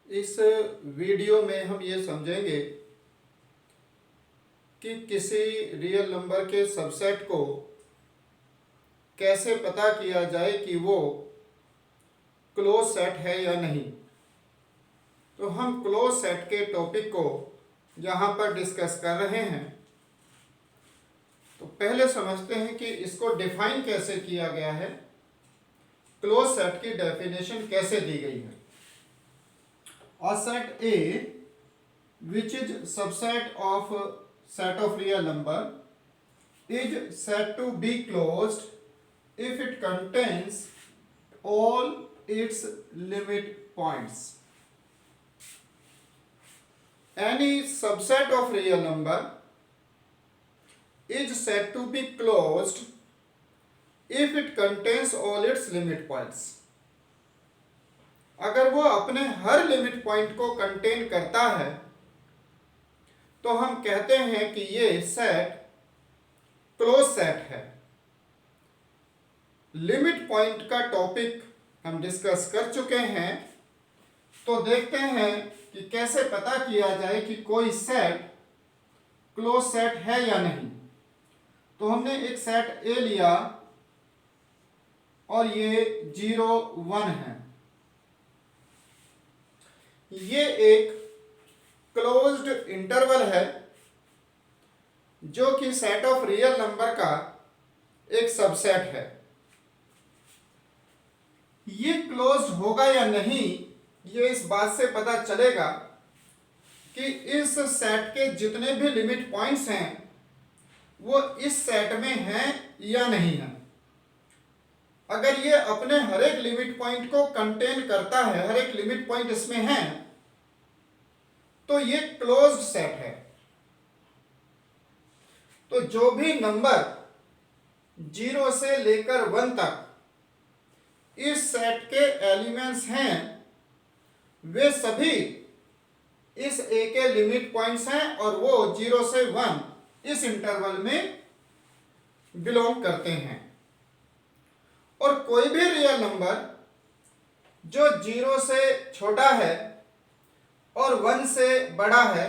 इस वीडियो में हम ये समझेंगे कि किसी रियल नंबर के सबसेट को कैसे पता किया जाए कि वो क्लोज सेट है या नहीं। तो हम क्लोज सेट के टॉपिक को यहाँ पर डिस्कस कर रहे हैं। तो पहले समझते हैं कि इसको डिफाइन कैसे किया गया है, क्लोज सेट की डेफिनेशन कैसे दी गई है। A set A which is subset of set of real number is said to be closed if it contains all its limit points. Any subset of real number is said to be closed if it contains all its limit points. अगर वो अपने हर limit point को contain करता है तो हम कहते हैं कि ये सेट क्लोज सेट है। लिमिट पॉइंट का टॉपिक हम डिस्कस कर चुके हैं, तो देखते हैं कि कैसे पता किया जाए कि कोई सेट क्लोज सेट है या नहीं। तो हमने एक सेट ए लिया और ये 0 1 है। ये एक क्लोज्ड इंटरवल है जो कि सेट ऑफ रियल नंबर का एक सबसेट है। ये क्लोज्ड होगा या नहीं, ये इस बात से पता चलेगा कि इस सेट के जितने भी लिमिट पॉइंट्स हैं वो इस सेट में हैं या नहीं हैं। अगर ये अपने हर एक लिमिट पॉइंट को कंटेन करता है, हर एक लिमिट पॉइंट इसमें है, तो ये क्लोज्ड सेट है। तो जो भी नंबर 0 से लेकर 1 तक इस सेट के एलिमेंट्स हैं वे सभी इस ए के लिमिट पॉइंट्स हैं और वो 0 से 1 इस इंटरवल में बिलोंग करते हैं। और कोई भी रियल नंबर जो 0 से छोटा है और 1 से बड़ा है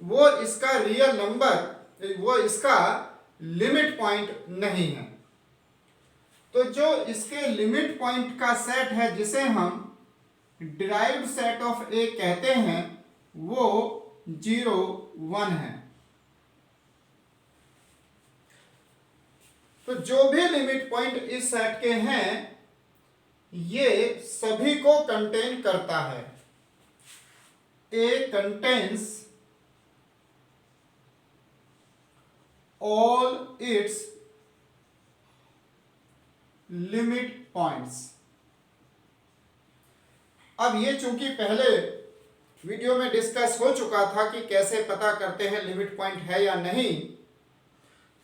वो इसका रियल नंबर, वो इसका लिमिट पॉइंट नहीं है। तो जो इसके लिमिट पॉइंट का सेट है जिसे हम डिराइव्ड सेट ऑफ ए कहते हैं वो 0 1 है। तो जो भी लिमिट पॉइंट इस सेट के हैं ये सभी को कंटेन करता है। A contains all its limit points। अब ये चूंकि पहले वीडियो में डिस्कस हो चुका था कि कैसे पता करते हैं लिमिट पॉइंट है या नहीं,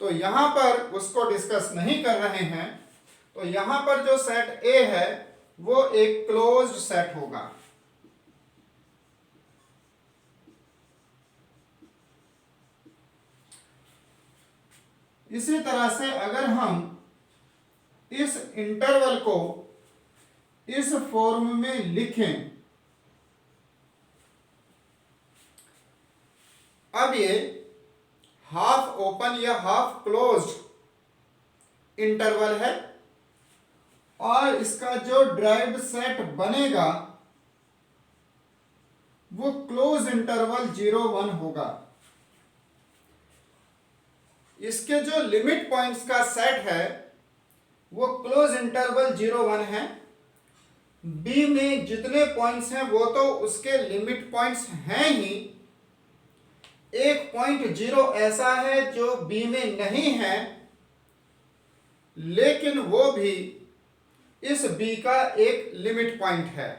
तो यहां पर उसको डिस्कस नहीं कर रहे हैं। तो यहां पर जो सेट A है वो एक क्लोज्ड सेट होगा। इसी तरह से अगर हम इस इंटरवल को इस फॉर्म में लिखें, अब ये हाफ ओपन या हाफ क्लोज्ड इंटरवल है और इसका जो ड्राइव्ड सेट बनेगा वो क्लोज इंटरवल 0 1 होगा। इसके जो लिमिट पॉइंट्स का सेट है वो क्लोज इंटरवल 0 1 है। बी में जितने पॉइंट्स हैं वो तो उसके लिमिट पॉइंट्स हैं ही, एक पॉइंट 0 ऐसा है जो बी में नहीं है लेकिन वो भी इस बी का एक लिमिट पॉइंट है।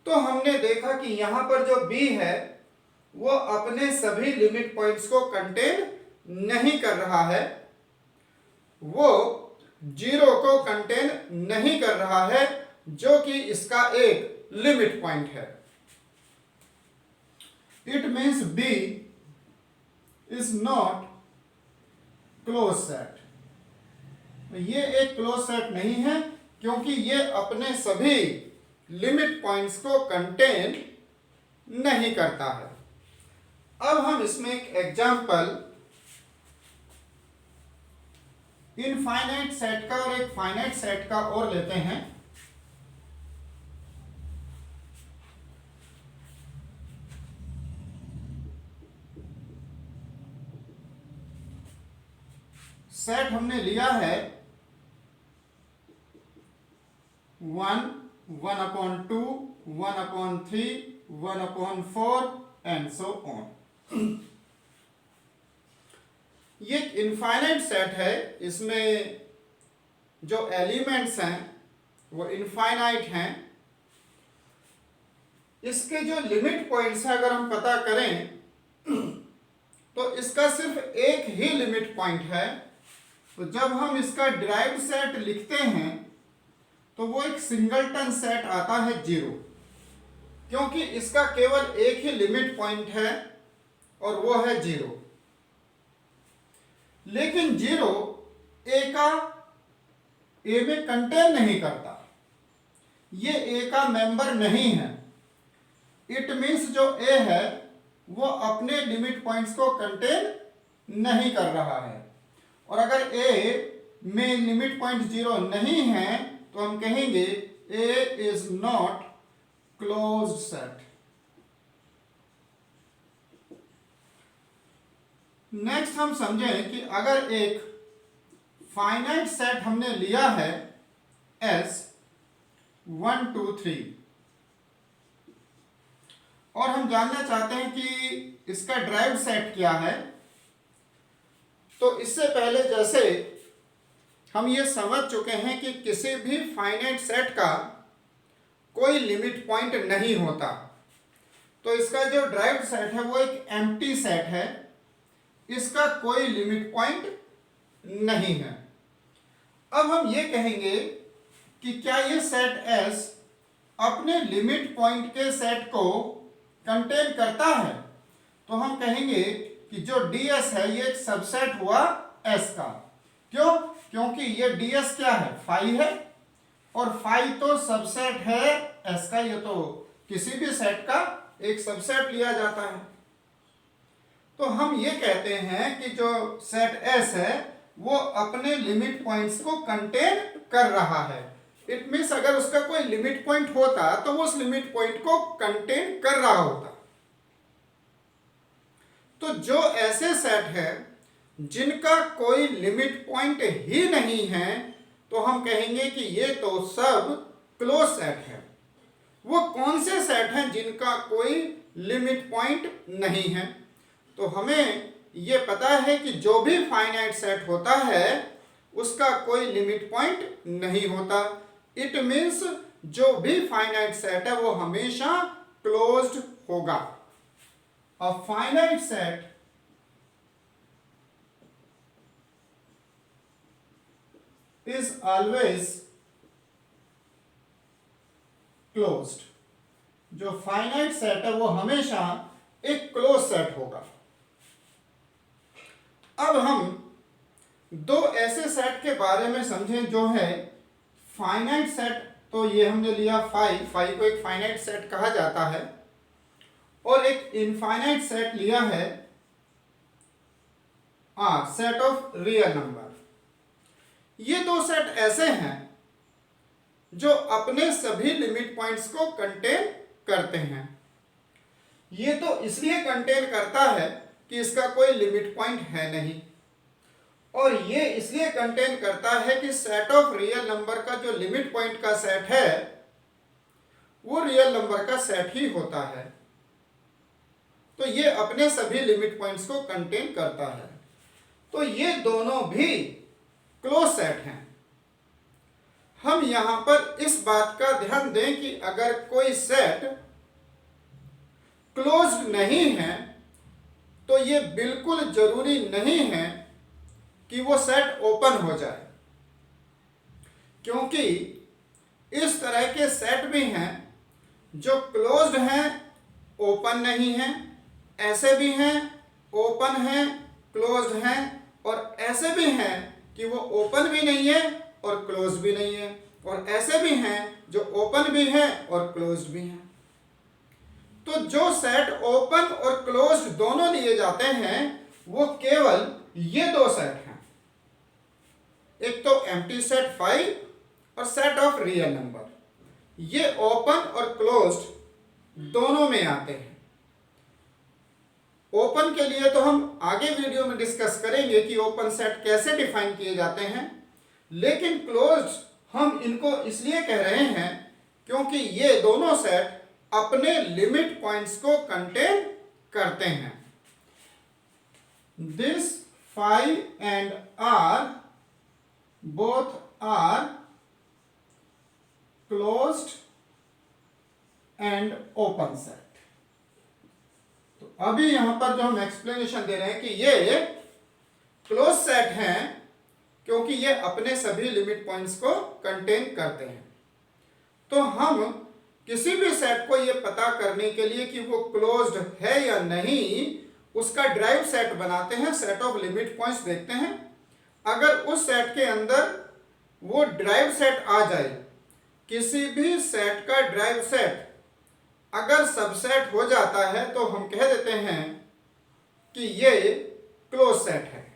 तो हमने देखा कि यहां पर जो बी है वो अपने सभी लिमिट पॉइंट्स को कंटेन नहीं कर रहा है, वो 0 को कंटेन नहीं कर रहा है जो कि इसका एक लिमिट पॉइंट है। It means B is not close set. ये एक क्लोज सेट नहीं है क्योंकि ये अपने सभी लिमिट पॉइंट्स को कंटेन नहीं करता है। अब हम इसमें एक एग्जांपल इनफाइनाइट सेट का और एक फाइनाइट सेट का और लेते हैं। सेट हमने लिया है 1, 1/2, 1/3, 1/4 एंड सो ऑन। ये एक इनफाइनाइट सेट है, इसमें जो एलिमेंट्स हैं वो इनफाइनाइट हैं। इसके जो लिमिट पॉइंट्स हैं अगर हम पता करें तो इसका सिर्फ एक ही लिमिट पॉइंट है। तो जब हम इसका डिराइव्ड सेट लिखते हैं तो वो एक सिंगलटन सेट आता है 0, क्योंकि इसका केवल एक ही लिमिट पॉइंट है और वो है 0। लेकिन 0 ए का ए में कंटेन नहीं करता, ये ए का मेंबर नहीं है। इट मीन्स जो ए है वो अपने लिमिट पॉइंट्स को कंटेन नहीं कर रहा है। और अगर ए में लिमिट पॉइंट 0 नहीं है तो हम कहेंगे A is not closed set. Next हम समझें कि अगर एक फाइनाइट सेट हमने लिया है S 1, 2, 3 और हम जानना चाहते हैं कि इसका ड्राइव्ड सेट क्या है, तो इससे पहले जैसे हम ये समझ चुके हैं कि किसी भी फाइनाइट सेट का कोई लिमिट पॉइंट नहीं होता, तो इसका जो ड्राइव्ड सेट है वो एक एम्प्टी सेट है, इसका कोई लिमिट पॉइंट नहीं है। अब हम ये कहेंगे कि क्या ये सेट S अपने लिमिट पॉइंट के सेट को कंटेन करता है, तो हम कहेंगे कि जो ds है ये एक सबसेट हुआ S का। क्यों? क्योंकि ये ds क्या है, फाई है, और फाई तो सबसेट है S का। ये तो किसी भी सेट का एक सबसेट लिया जाता है। तो हम ये कहते हैं कि जो सेट S है वो अपने लिमिट पॉइंट्स को कंटेन कर रहा है। इट मीन्स अगर उसका कोई लिमिट पॉइंट होता तो वो उस लिमिट पॉइंट को कंटेन कर रहा होता। तो जो ऐसे सेट है जिनका कोई लिमिट पॉइंट ही नहीं है तो हम कहेंगे कि ये तो सब क्लोज सेट है। वो कौन से सेट हैं जिनका कोई लिमिट पॉइंट नहीं है? तो हमें ये पता है कि जो भी फाइनाइट सेट होता है उसका कोई लिमिट पॉइंट नहीं होता। इट मीन्स जो भी फाइनाइट सेट है वो हमेशा क्लोज्ड होगा। A finite set is always closed। जो फाइनाइट सेट है वो हमेशा एक क्लोज सेट होगा। अब हम दो ऐसे सेट के बारे में समझें जो है फाइनाइट सेट। तो ये हमने लिया फाई को एक फाइनाइट सेट कहा जाता है, और एक इनफाइनाइट सेट लिया है सेट ऑफ रियल नंबर। ये दो सेट ऐसे हैं जो अपने सभी लिमिट पॉइंट्स को कंटेन करते हैं। ये तो इसलिए कंटेन करता है कि इसका कोई लिमिट पॉइंट है नहीं, और ये इसलिए कंटेन करता है कि सेट ऑफ रियल नंबर का जो लिमिट पॉइंट का सेट है वो रियल नंबर का सेट ही होता है। तो ये अपने सभी लिमिट पॉइंट्स को कंटेन करता है। तो ये दोनों भी क्लोज सेट हैं। हम यहां पर इस बात का ध्यान दें कि अगर कोई सेट क्लोज्ड नहीं है तो ये बिल्कुल जरूरी नहीं है कि वो सेट ओपन हो जाए, क्योंकि इस तरह के सेट भी हैं जो क्लोज्ड हैं ओपन नहीं हैं, ऐसे भी हैं ओपन हैं क्लोज्ड हैं, और ऐसे भी हैं कि वो ओपन भी नहीं है और क्लोज भी नहीं है, और ऐसे भी हैं जो ओपन भी हैं और क्लोज्ड भी हैं। तो जो सेट ओपन और क्लोज्ड दोनों लिए जाते हैं वो केवल ये दो सेट हैं, एक तो एम्प्टी सेट 5 और सेट ऑफ रियल नंबर। ये ओपन और क्लोज्ड दोनों में आते हैं। ओपन के लिए तो हम आगे वीडियो में डिस्कस करेंगे कि ओपन सेट कैसे डिफाइन किए जाते हैं, लेकिन क्लोज्ड हम इनको इसलिए कह रहे हैं क्योंकि ये दोनों सेट अपने लिमिट पॉइंट्स को कंटेन करते हैं। This 5 and R both are closed and open set। तो अभी यहां पर जो हम एक्सप्लेनेशन दे रहे हैं कि ये क्लोज सेट हैं क्योंकि ये अपने सभी लिमिट पॉइंट्स को कंटेन करते हैं। तो हम किसी भी सेट को ये पता करने के लिए कि वो क्लोज्ड है या नहीं, उसका ड्राइव सेट बनाते हैं, सेट ऑफ लिमिट पॉइंट्स देखते हैं। अगर उस सेट के अंदर वो ड्राइव सेट आ जाए, किसी भी सेट का ड्राइव सेट अगर सबसेट हो जाता है तो हम कह देते हैं कि ये क्लोज सेट है।